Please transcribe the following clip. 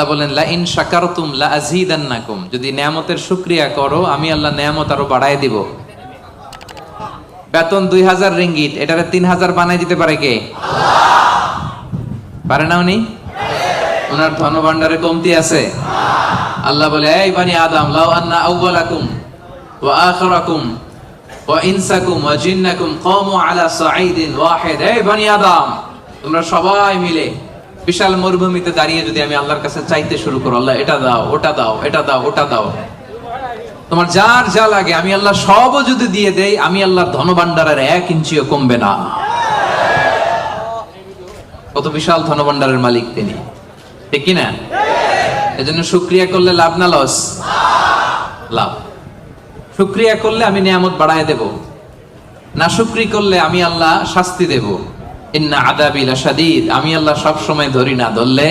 আল্লাহ বলেন লা ইন শাকারতুম লা আযীদান্নাকুম, যদি নিয়ামতের শুকরিয়া করো আমি আল্লাহ নিয়ামত আরো বাড়ায় দিব। বেতন 2000 রিঙ্গিট, এটারে 3000 বানাই দিতে পারে কে? পারে না উনি? ওনার ধনভাণ্ডারে কমতি আছে? আল্লাহ বলে এই বানি আদম লাউ আন্না আউওয়ালাকুম ওয়া আখিরাকুম ওয়া ইনসাকুম ওয়া জিন্নাকুম কামু আলা সাঈদিন ওয়াহিদ, এই বানি আদম তোমরা সবাই মিলে বিশাল মরুভূমিতে দাঁড়িয়ে যদি আমি আল্লাহর কাছে চাইতে শুরু করো, আল্লাহ এটা দাও ওটা দাও এটা দাও ওটা দাও, তোমার যার যা লাগে আমি আল্লাহ সবও যদি দিয়ে দেই, আমি আল্লাহর ধনভাণ্ডারের 1 ইঞ্চিও কমবে না। কত বিশাল ধনভাণ্ডারের মালিক তিনি, ঠিক কি না? এজন্য শুকরিয়া করলে লাভ না লস? লাভ। শুকরিয়া করলে আমি নিয়ামত বাড়ায় দেব, না শুকরি করলে আমি আল্লাহ শাস্তি দেব। ইন্না আযাবি লাশাদীদ, আমি আল্লাহ সব সময় ধরি না, ধরলে